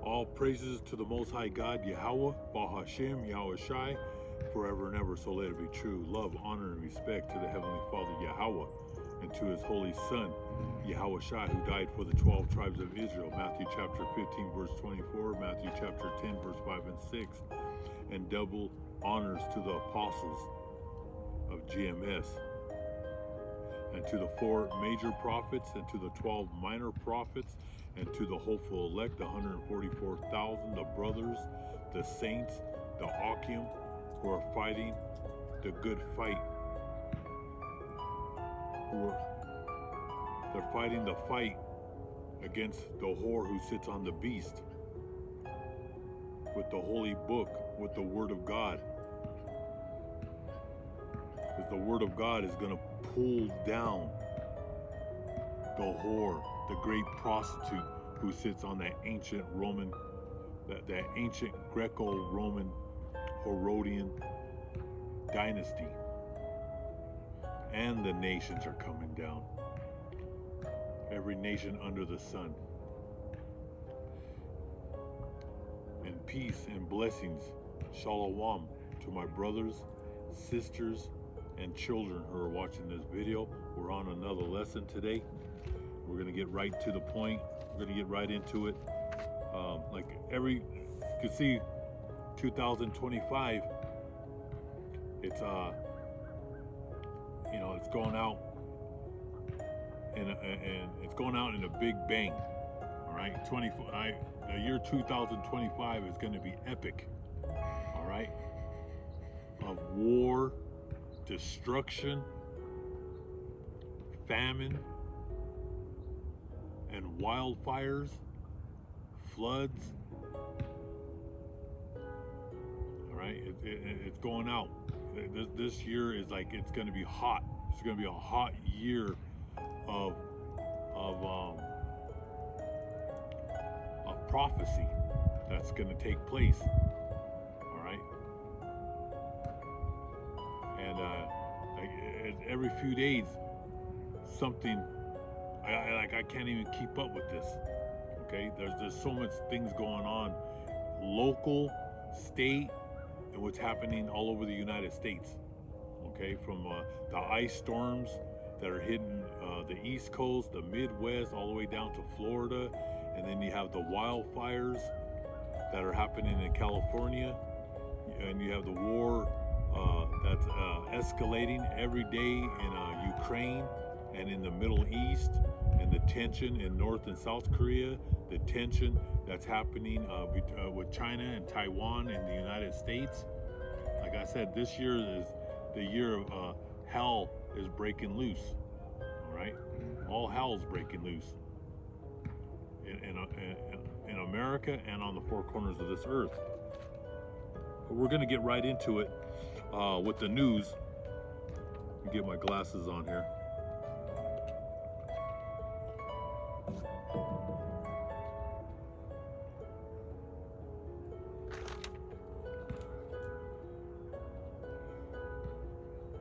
All praises to the Most High God, Yahweh, Bahashem, Yahweh Shai, forever and ever, so let it be true. Love, honor, and respect to the Heavenly Father, Yahweh, and to His Holy Son, Yahweh Shai, who died for the 12 tribes of Israel. Matthew chapter 15, verse 24, Matthew chapter 10, verse 5 and 6. And double honors to the apostles of GMS, and to the 4 major prophets, and to the 12 minor prophets, and to the hopeful elect, the 144,000, the brothers, the saints, the Akim, who are fighting the good fight. They're fighting the fight against the whore who sits on the beast, with the holy book, with the word of God. Because the word of God is going to pull down the whore, the great prostitute who sits on that ancient Roman, that ancient Greco-Roman Herodian dynasty. And the nations are coming down. Every nation under the sun. And peace and blessings, shalom, to my brothers, sisters, and children who are watching this video. We're on another lesson today. We're going to get right to the point. We're going to get right into it. You can see 2025, it's it's going out and it's going out in a big bang. All right, the year 2025 is going to be epic. All right, of war, destruction, famine, and wildfires, floods. All right, it's going out. This year is like, it's going to be hot. It's going to be a hot year of prophecy that's going to take place. All right, and every few days, something. I can't even keep up with this. Okay, there's so much things going on, local, state, and what's happening all over the United States. Okay, from the ice storms that are hitting the East Coast, the Midwest, all the way down to Florida, and then you have the wildfires that are happening in California, and you have the war that's escalating every day in Ukraine and in the Middle East, and the tension in North and South Korea, the tension that's happening with China and Taiwan and the United States. Like I said, this year is the year of hell is breaking loose. All right, all hell's breaking loose in America and on the 4 corners of this earth. But we're going to get right into it with the news. Let me get my glasses on here.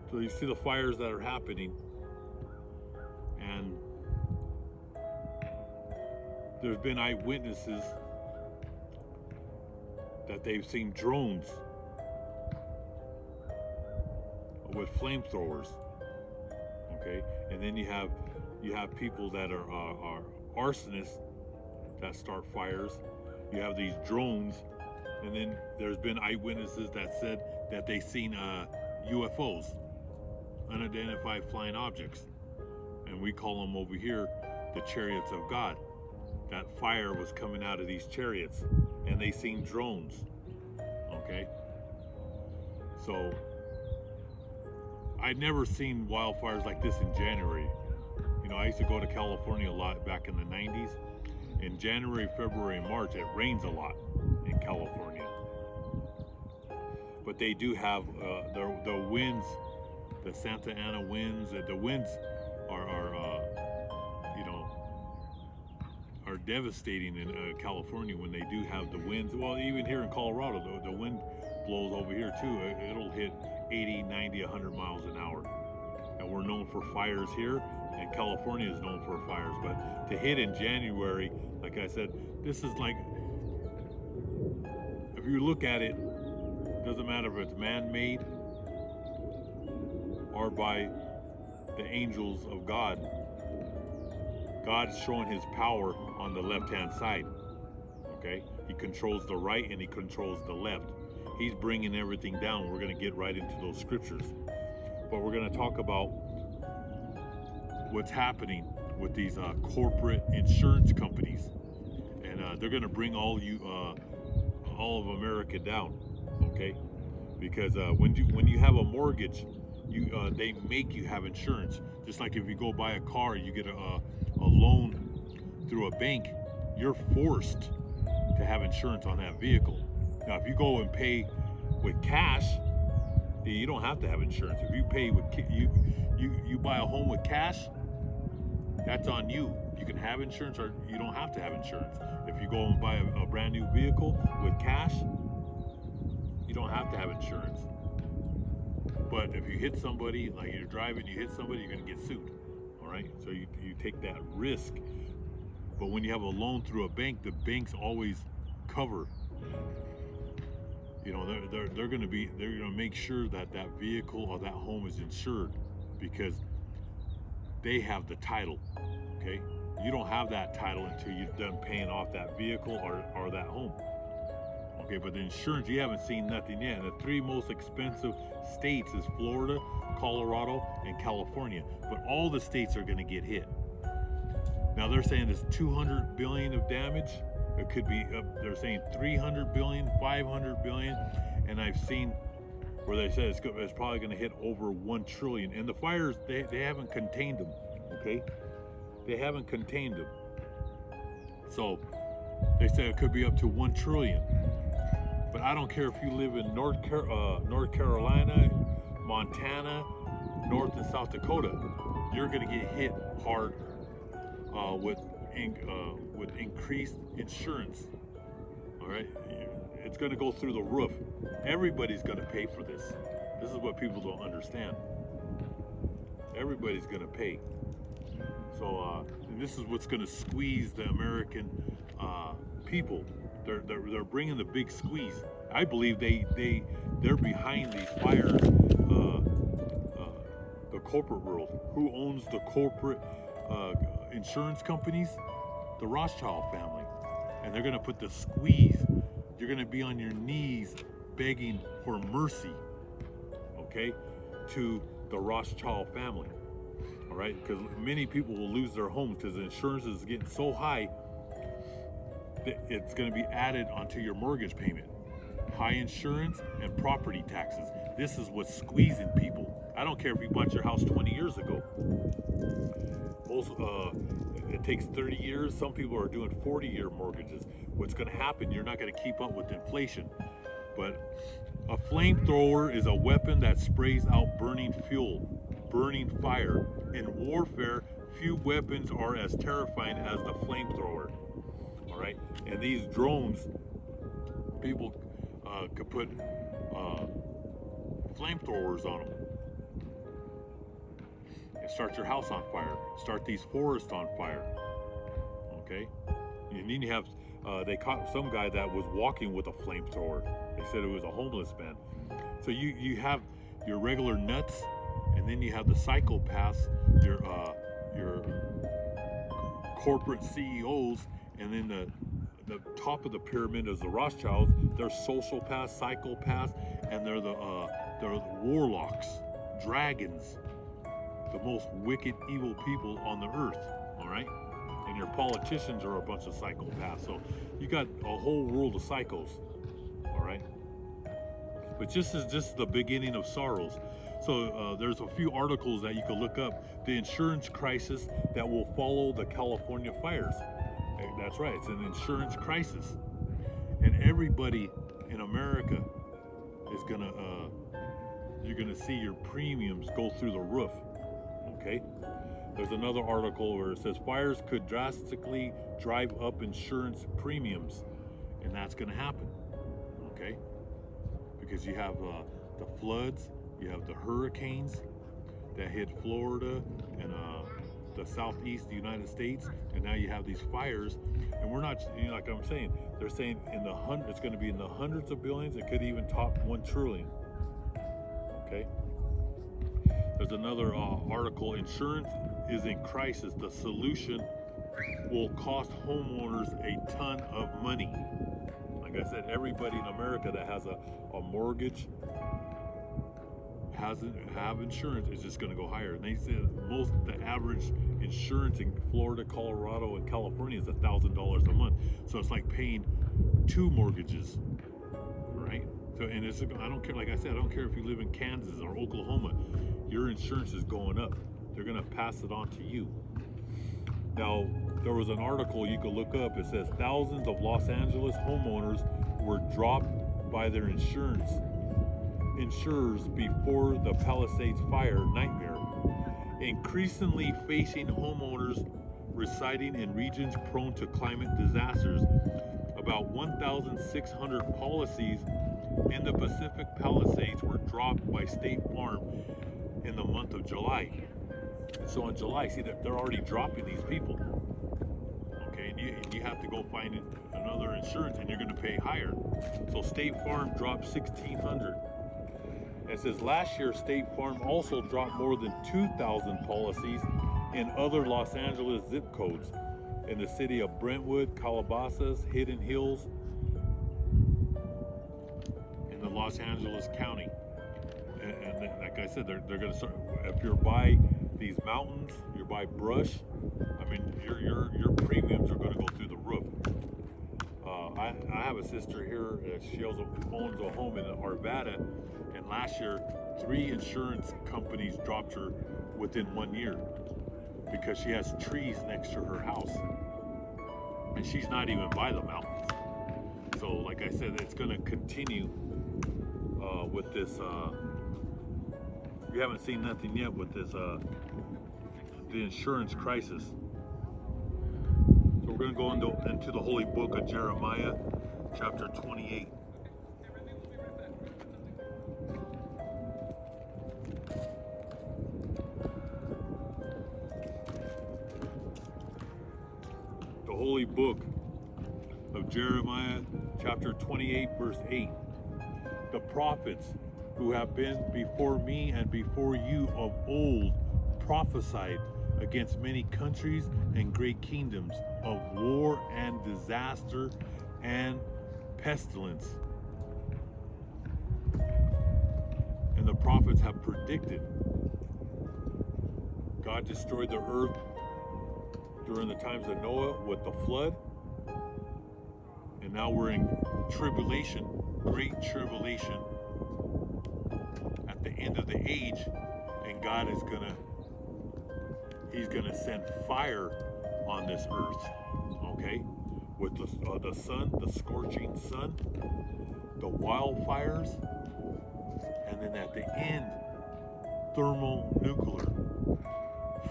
So you see the fires that are happening, and there's been eyewitnesses that they've seen drones with flamethrowers. Okay, and then you have people that are arsonists that start fires. You have these drones, and then there's been eyewitnesses that said that they seen UFOs. Unidentified flying objects, and we call them over here the chariots of God. That fire was coming out of these chariots, and they seen drones. Okay, so I'd never seen wildfires like this in January. You know, I used to go to California a lot back in the 90s. In January, February, and March, it rains a lot in California, but they do have the winds. The Santa Ana winds, the winds are devastating in California when they do have the winds. Well, even here in Colorado, the wind blows over here too. It'll hit 80, 90, 100 miles an hour. And we're known for fires here, and California is known for fires. But to hit in January, like I said, this is like if you look at it, doesn't matter if it's man-made or by the angels of God. God's showing his power on the left-hand side. Okay, he controls the right and he controls the left. He's bringing everything down. We're going to get right into those scriptures, but we're going to talk about what's happening with these corporate insurance companies, and they're going to bring all of America down. Okay, because when you have a mortgage, they make you have insurance. Just like if you go buy a car, you get a loan through a bank, you're forced to have insurance on that vehicle. Now, if you go and pay with cash, you don't have to have insurance. If you pay with you buy a home with cash, that's on you. You can have insurance or you don't have to have insurance. If you go and buy a brand new vehicle with cash, you don't have to have insurance. But if you hit somebody, like you're driving, you hit somebody, you're going to get sued. All right? So you take that risk. But when you have a loan through a bank, the banks always cover. You know, they're going to make sure that that vehicle or that home is insured because they have the title. Okay? You don't have that title until you're done paying off that vehicle or that home. Okay, but the insurance, you haven't seen nothing yet. And the three most expensive states is Florida, Colorado, and California. But all the states are going to get hit. Now they're saying there's 200 billion of damage. It could be, they're saying 300 billion, 500 billion. And I've seen where they said it's probably going to hit over 1 trillion. And the fires, they haven't contained them, okay? They haven't contained them. So they said it could be up to 1 trillion. But I don't care if you live in North Carolina, Montana, North and South Dakota, you're going to get hit hard with increased insurance. All right, it's going to go through the roof. Everybody's going to pay for this. This is what people don't understand. Everybody's going to pay. So and this is what's going to squeeze the American people. They're bringing the big squeeze. I believe they're behind these fires. The corporate world. Who owns the corporate insurance companies? The Rothschild family. And they're going to put the squeeze. You're going to be on your knees begging for mercy, okay, to the Rothschild family. All right, because many people will lose their homes because the insurance is getting so high that it's going to be added onto your mortgage payment. High insurance and property taxes. This is what's squeezing people. I don't care if you bought your house 20 years ago. Most, it takes 30 years. Some people are doing 40-year mortgages. What's going to happen, you're not going to keep up with inflation. But a flamethrower is a weapon that sprays out burning fuel, burning fire. In warfare, few weapons are as terrifying as the flamethrower. All right? And these drones, people could put flamethrowers on them and start your house on fire, start these forests on fire. Okay? And then you have, they caught some guy that was walking with a flamethrower. They said it was a homeless man. So you have your regular nuts, and then you have the psychopaths, your corporate CEOs, and then the top of the pyramid is the Rothschilds. They're sociopaths, psychopaths, and they're warlocks, dragons, the most wicked, evil people on the earth. All right, and your politicians are a bunch of psychopaths. So you got a whole world of psychos. All right, but this is just the beginning of sorrows. So there's a few articles that you can look up. The insurance crisis that will follow the California fires. That's right, it's an insurance crisis. And everybody in America is you're gonna see your premiums go through the roof, okay? There's another article where it says fires could drastically drive up insurance premiums, and that's gonna happen, okay? Because you have the floods, you have the hurricanes that hit Florida and the southeast United States, and now you have these fires, and we're not, like I'm saying, they're saying it's going to be in the hundreds of billions. It could even top 1 trillion. Okay. There's another article. Insurance is in crisis. The solution will cost homeowners a ton of money. Like I said, everybody in America that has a mortgage have insurance is just going to go higher. And they say the average insurance in Florida, Colorado, and California is $1,000 a month. So it's like paying 2 mortgages, right? So, and I don't care. Like I said, I don't care if you live in Kansas or Oklahoma. Your insurance is going up. They're going to pass it on to you. Now, there was an article you could look up. It says thousands of Los Angeles homeowners were dropped by their insurers before the Palisades fire nightmare, increasingly facing homeowners residing in regions prone to climate disasters. About 1,600 policies in the Pacific Palisades were dropped by State Farm in the month of July. So in July, see that they're already dropping these people. Okay, and you have to go find another insurance, and you're going to pay higher. So State Farm dropped 1,600. It says last year State Farm also dropped more than 2,000 policies in other Los Angeles zip codes, in the city of Brentwood, Calabasas, Hidden Hills, in the Los Angeles County. And like I said, they're going to start. If you're by these mountains, you're by brush, I mean, your premiums are going to go through the roof. I have a sister here. She owns a home in Arvada, and last year 3 insurance companies dropped her within 1 year because she has trees next to her house, and she's not even by the mountains. So like I said, it's going to continue with this. We haven't seen nothing yet with this the insurance crisis. So we're going to go into the holy book of Jeremiah, chapter 28. The holy book of Jeremiah, chapter 28, verse 8. The prophets who have been before me and before you of old prophesied against many countries and great kingdoms, of war and disaster and pestilence. And the prophets have predicted. God destroyed the earth during the times of Noah with the flood. And now we're in tribulation, great tribulation, at the end of the age, and God is He's gonna send fire on this earth, okay? With the sun, the scorching sun, the wildfires, and then at the end, thermonuclear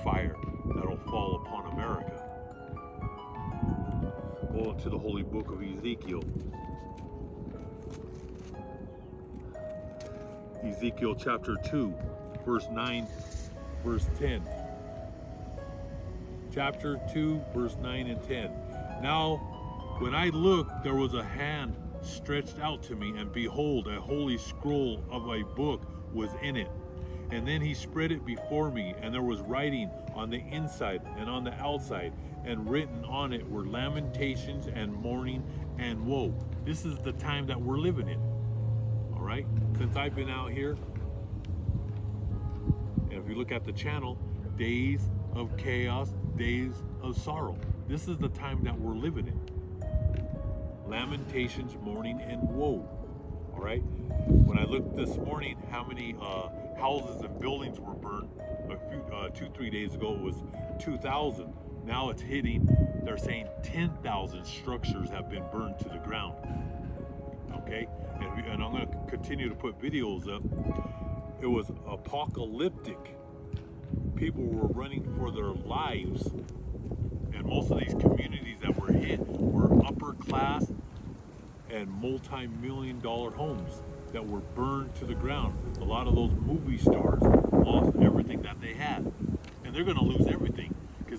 fire that'll fall upon America. Go into the holy book of Ezekiel. Ezekiel chapter 2, verse 9, verse 10. Chapter 2, verse 9 and 10. Now, when I looked, there was a hand stretched out to me, and behold, a holy scroll of a book was in it. And then he spread it before me, and there was writing on the inside and on the outside, and written on it were lamentations and mourning and woe. This is the time that we're living in. All right? Since I've been out here, and if you look at the channel, days of chaos, days of sorrow. This is the time that we're living in. Lamentations, mourning, and woe. All right? When I looked this morning, how many houses and buildings were burned? 2-3 days ago, it was 2,000. Now it's hitting, they're saying 10,000 structures have been burned to the ground. Okay? And I'm going to continue to put videos up. It was apocalyptic. People were running for their lives. And most of these communities that were hit were upper class and multi-million-dollar homes that were burned to the ground. A lot of those movie stars lost everything that they had. And they're going to lose everything.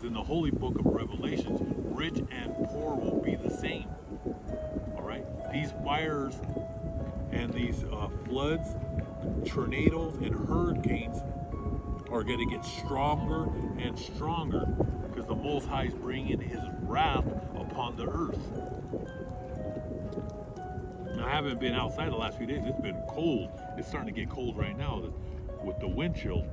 in the holy book of Revelations, rich and poor will be the same. All right? These fires and these floods, tornadoes, and hurricanes are going to get stronger and stronger because the Most High is bringing His wrath upon the earth. Now, I haven't been outside the last few days. It's been cold. It's starting to get cold right now with the wind chill.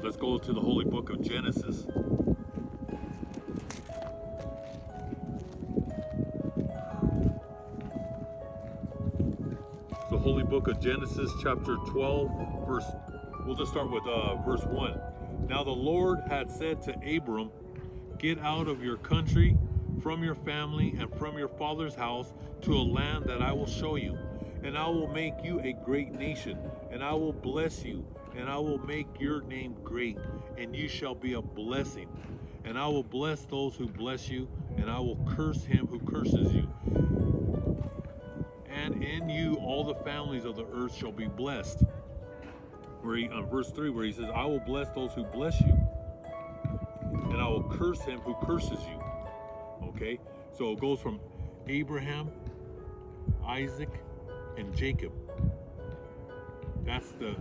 Let's go to the holy book of Genesis. The holy book of Genesis, chapter 12, we'll just start with verse 1. Now the Lord had said to Abram, get out of your country, from your family, and from your father's house to a land that I will show you. And I will make you a great nation, and I will bless you, and I will make your name great, and you shall be a blessing. And I will bless those who bless you, and I will curse him who curses you. And in you all the families of the earth shall be blessed. On verse 3, where he says, I will bless those who bless you, and I will curse him who curses you. Okay, so it goes from Abraham, Isaac, and Jacob. That's the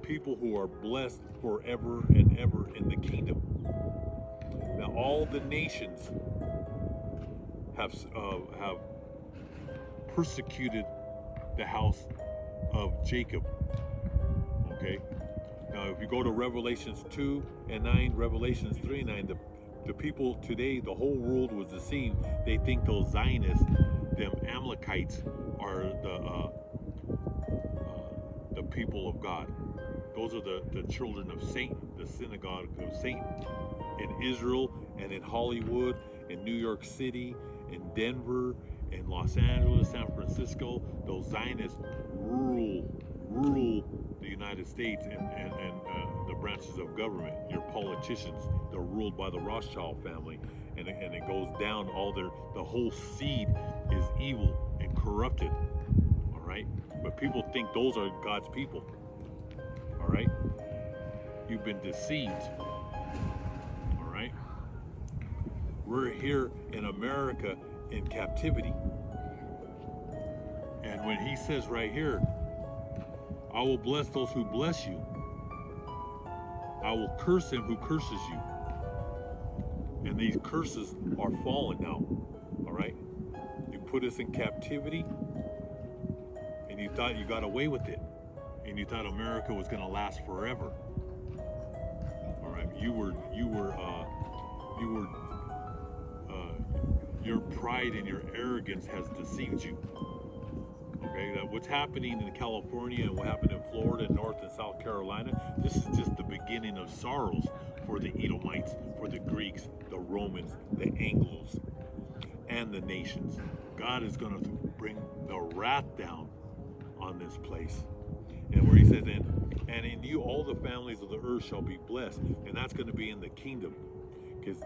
people who are blessed forever and ever in the kingdom. Now all the nations have persecuted the house of Jacob. Okay, now if you go to Revelations 2 and 9, Revelations 3 and 9, the people today, the whole world was deceived. They think those Zionists, them Amalekites, are the people of God. Those are the children of Satan, the synagogue of Satan. In Israel and in Hollywood, in New York City, in Denver, in Los Angeles, San Francisco, those Zionists rule the United States and the branches of government. Your politicians, they're ruled by the Rothschild family, and it goes down. The whole seed is evil and corrupted. All right, but people think those are God's people. All right, you've been deceived. All right, we're here in America in captivity, and when he says right here, I will bless those who bless you, I will curse him who curses you. And these curses are fallen now. All right, you put us in captivity, and you thought you got away with it, and you thought America was going to last forever. All right, your pride and your arrogance has deceived you. Okay, that what's happening in California and what happened in Florida, North and South Carolina, this is just the beginning of sorrows for the Edomites, for the Greeks, the Romans, the Anglos, and the nations. God is going to bring the wrath down on this place. And where he says, and in you all the families of the earth shall be blessed. And that's going to be in the kingdom. Because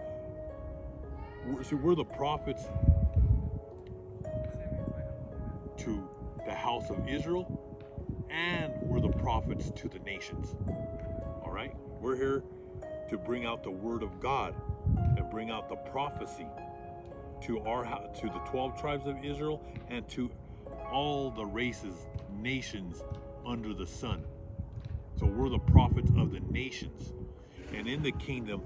we're the prophets to the house of Israel, and we're the prophets to the nations. All right, we're here to bring out the word of God and bring out the prophecy to the 12 tribes of Israel and to all the races, nations under the sun. So we're the prophets of the nations, and in the kingdom,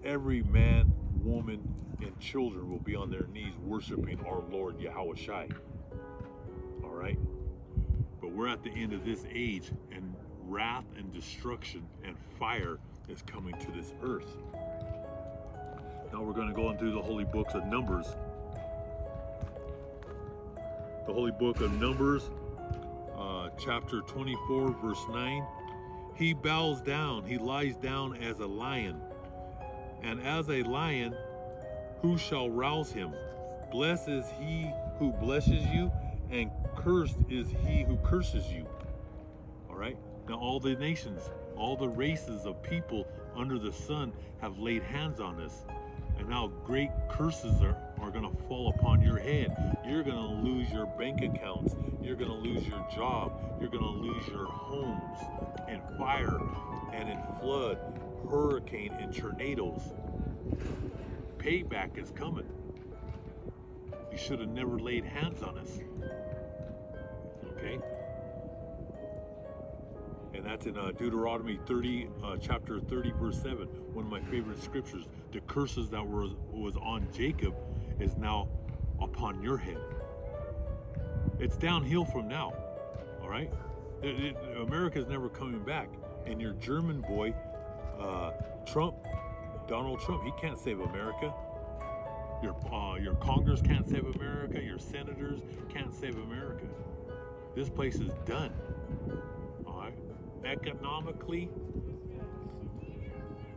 every man, woman, and children will be on their knees worshiping our Lord Yahweh Shai. Right? But we're at the end of this age, and wrath and destruction and fire is coming to this earth. Now we're going to go into the holy books of Numbers. The holy book of Numbers, chapter 24, verse 9. He bows down, he lies down as a lion, and as a lion, who shall rouse him? Blessed is he who blesses you, and cursed is he who curses you. All right, now all the nations, all the races of people under the sun have laid hands on us, And now great curses are going to fall upon your head. You're going to lose your bank accounts. You're going to lose your job. You're going to lose your homes in fire and in flood, hurricane and tornadoes. Payback is coming. You should have never laid hands on us. Okay? And that's in Deuteronomy 30, chapter 30, verse 7. One of my favorite scriptures. The curses that was on Jacob is now upon your head. It's downhill from now. All right? America's never coming back. And your German boy, Donald Trump, he can't save America. Your Congress can't save America. Your senators can't save America. This place is done. All right? Economically,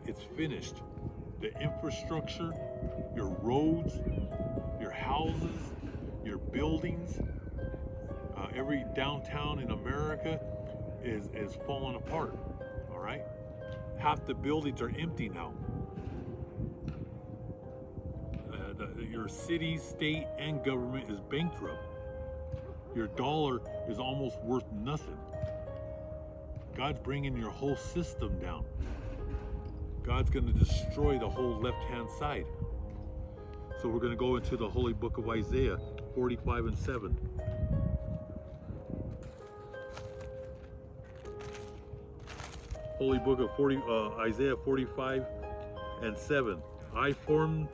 it's finished. The infrastructure, your roads, your houses, your buildings, every downtown in America is falling apart. All right? Half the buildings are empty now. Your city, state, and government is bankrupt. Your dollar is almost worth nothing. God's bringing your whole system down. God's going to destroy the whole left-hand side. So we're going to go into the holy book of Isaiah 45 and 7. Holy book of Isaiah 45 and 7. I form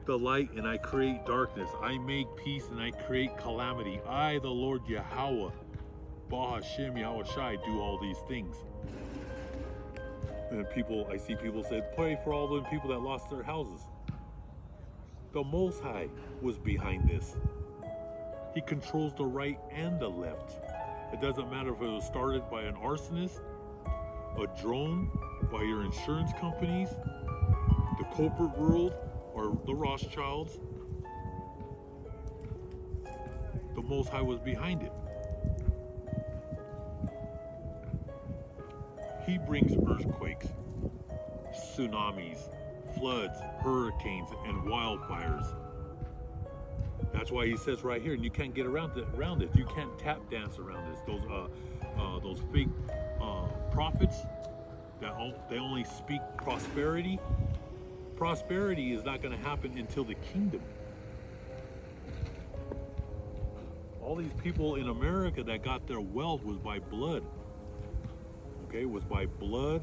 the light and I create darkness. I make peace and I create calamity. I, the Lord Yahweh, Bahashem Yahweh Shai, do all these things. And I see people say, pray for all the people that lost their houses. The Most High was behind this. He controls the right and the left. It doesn't matter if it was started by an arsonist, a drone, by your insurance companies, the corporate world, or the Rothschilds. The Most High was behind it. He brings earthquakes, tsunamis, floods, hurricanes, and wildfires. That's why he says right here, and you can't get around it. You can't tap dance around this. Those fake prophets that they only speak prosperity. Prosperity is not going to happen until the kingdom. All these people in America that got their wealth was by blood. Okay, was by blood,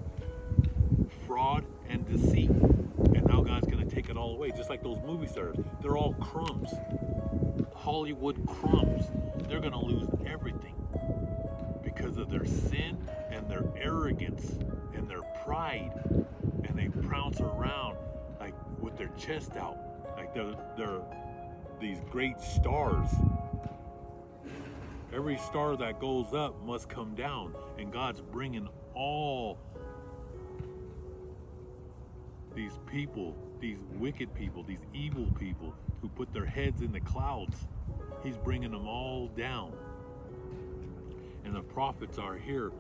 fraud, and deceit. And now God's going to take it all away. Just like those movie stars. They're all crumbs. Hollywood crumbs. They're going to lose everything because of their sin and their arrogance and their pride. And they prounce around like with their chest out, like they're these great stars. Every star that goes up must come down, and God's bringing all these people, these wicked people, these evil people who put their heads in the clouds. He's bringing them all down. And the prophets are here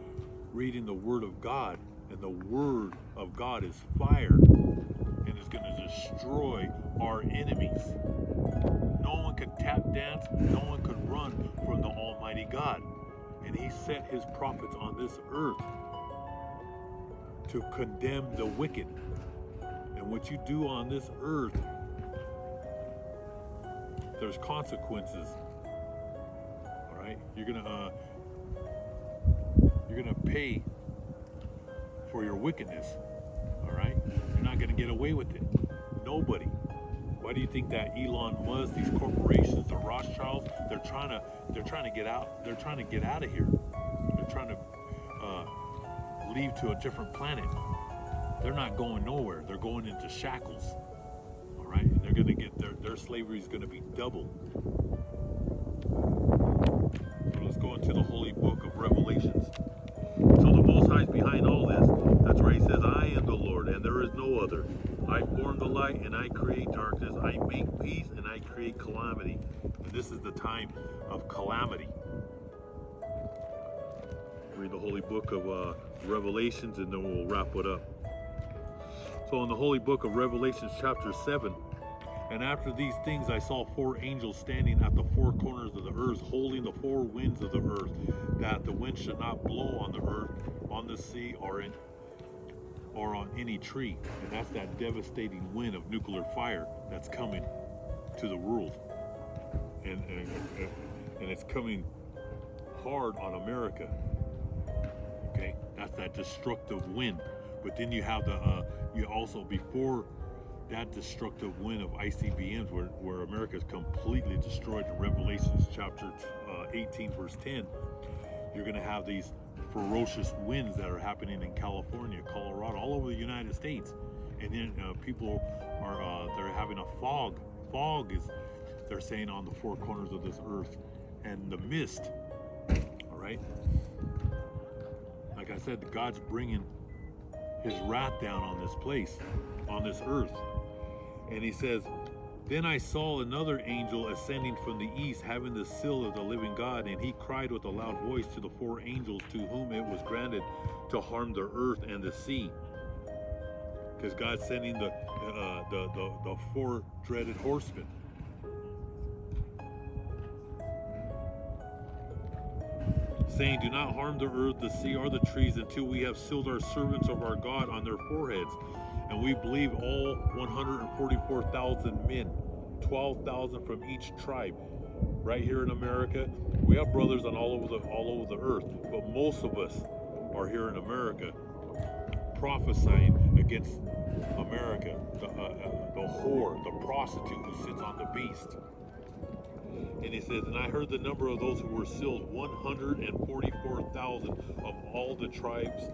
reading the Word of God, and the Word of God is fire, and is going to destroy our enemies. No one could tap dance, no one could run from the Almighty God. And He set His prophets on this earth to condemn the wicked. And what you do on this earth, there's consequences. All right, you're gonna pay for your wickedness. All right, you're not gonna get away with it. Nobody. Why do you think that Elon Musk, these corporations, the Rothschilds, they're trying to get out? They're trying to get out of here. They're trying to leave to a different planet. They're not going nowhere. They're going into shackles. All right, and they're going to get their slavery is going to be double. So let's go into the holy book of Revelations. So the Most High is behind all this. That's where He says, "I am the Lord, and there is no other. I form the light, and I create darkness. I make peace, and I create calamity." And this is the time of calamity. Read the holy book of Revelations, and then we'll wrap it up. So in the holy book of Revelations chapter 7, And after these things I saw 4 angels standing at the 4 corners of the earth, holding the 4 winds of the earth, that the wind should not blow on the earth, on the sea, or on any tree. And that's that devastating wind of nuclear fire that's coming to the world. And it's coming hard on America. Okay, that's that destructive wind. But then you have you also, before that destructive wind of ICBMs, where America is completely destroyed in Revelations chapter 18 verse 10, you're going to have these ferocious winds that are happening in California, Colorado, all over the United States. And then people are they're having a fog. Fog is, they're saying, on the 4 corners of this earth, and the mist. All right. Like I said, God's bringing his wrath down on this place, on this earth. And he says, then I saw another angel ascending from the east, having the seal of the living God, and he cried with a loud voice to the 4 angels to whom it was granted to harm the earth and the sea. Because God's sending the 4 dreaded horsemen. Saying, do not harm the earth, the sea, or the trees until we have sealed our servants of our God on their foreheads. And we believe all 144,000 men, 12,000 from each tribe. Right here in America, we have brothers on all over the earth, but most of us are here in America, prophesying against America, the whore, the prostitute who sits on the beast. And he says, and I heard the number of those who were sealed, 144,000 of all the tribes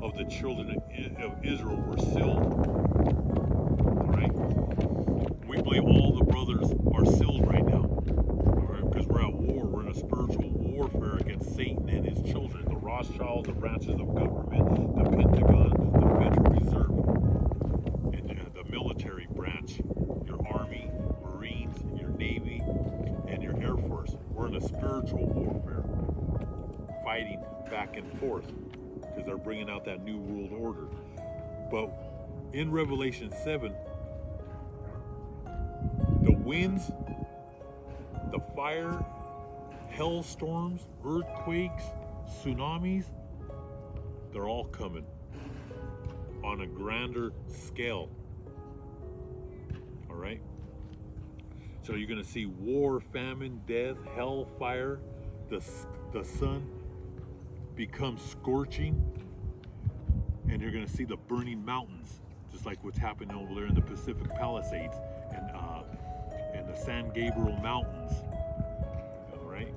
of the children of Israel were sealed. All right? We believe all the brothers are sealed right now. All right? Because we're at war. We're in a spiritual warfare against Satan and his children, the Rothschilds, the branches of government, the Pentagon, the Federal Reserve, and the military branch, your Army, Marines, your Navy, and your Air Force. We're in a spiritual warfare, fighting back and forth, because they're bringing out that new world order. But in Revelation 7, the winds, the fire, hailstorms, earthquakes, tsunamis, they're all coming on a grander scale. All right? So you're going to see war, famine, death, hell, fire, the sun become scorching, and you're going to see the burning mountains, just like what's happening over there in the Pacific Palisades and the San Gabriel Mountains. All right,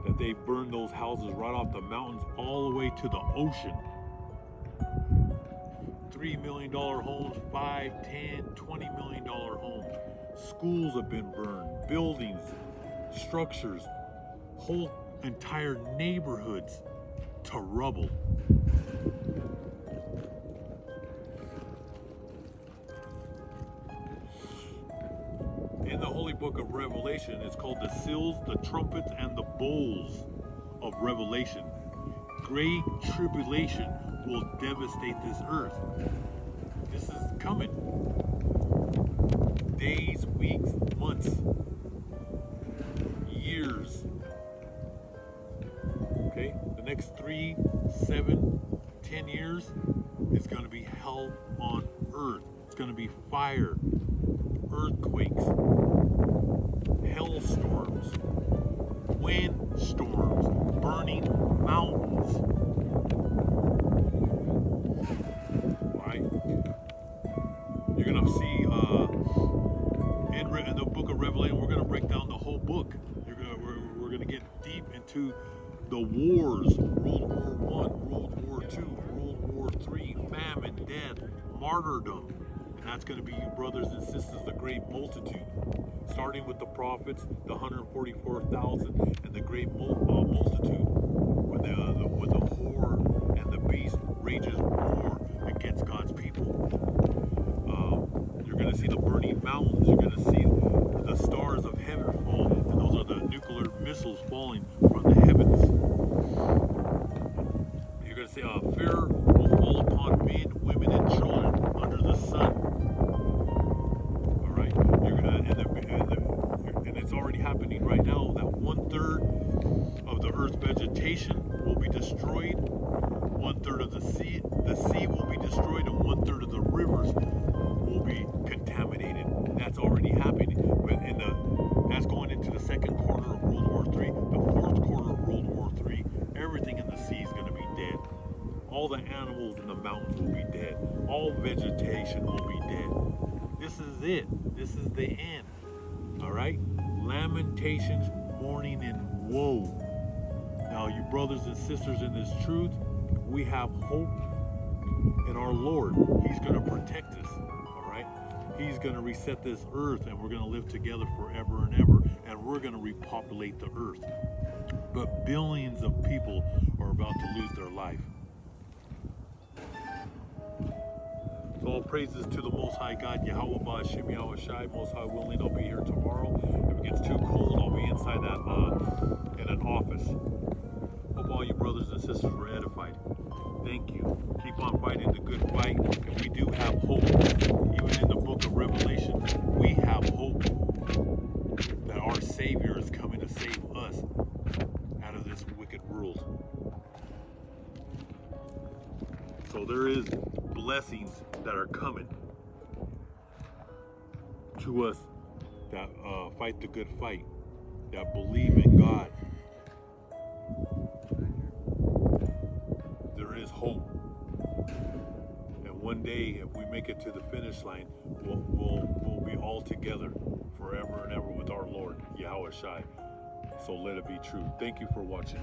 that they burn those houses right off the mountains all the way to the ocean. $3 million homes, $5, $10, $20 million homes. Schools have been burned, buildings, structures, whole entire neighborhoods to rubble. In the holy book of Revelation, it's called the seals, the trumpets, and the bowls of Revelation. Great tribulation will devastate this earth. This is coming. Days, weeks, months, years. Okay, the next 3, 7, 10 years is going to be hell on earth. It's going to be fire, earthquakes, hailstorms, windstorms, burning mountains. All right, you're going to see in the book of Revelation, we're going to break down the whole book. We're going to get deep into the wars, World War I, World War II, World War III, famine, death, martyrdom. And that's going to be, you brothers and sisters, the great multitude. Starting with the prophets, the 144,000, and the great multitude. When the whore and the beast rages war against God's people. You're going to see the burning mountains. You're going to see the stars of heaven fall. And those are the nuclear missiles falling from the heavens. You're going to see fear will fall upon men, women, and children under the sun. and it's already happening right now, that 1/3 of the earth's vegetation will be destroyed, 1/3 of the sea will be destroyed, and 1/3 of the rivers will be contaminated. That's already happening. But that's going into the second quarter of World War III. The fourth quarter of World War III, everything in the sea is going to be dead. All the animals in the mountains will be dead. All vegetation will be dead. This is it. This is the end. All right? Lamentations, mourning, and woe. Now, you brothers and sisters in this truth, we have hope in our Lord. He's going to protect us. All right? He's going to reset this earth, and we're going to live together forever and ever. And we're going to repopulate the earth. But billions of people are about to lose their life. So all praises to the Most High God, Yahweh Ba'Shem Yahweh Shai, Most High willing, I'll be here tomorrow. If it gets too cold, I'll be inside that in an office. Hope all you brothers and sisters were edified. Thank you. Keep on fighting the good fight, and we do have hope. Even in the book of Revelation, we have hope that our Savior is coming to save us out of this wicked world. So there is blessings that are coming to us that fight the good fight, that believe in God. There is hope. And one day, if we make it to the finish line, we'll be all together forever and ever with our Lord, Yahweh Shai. So let it be true. Thank you for watching.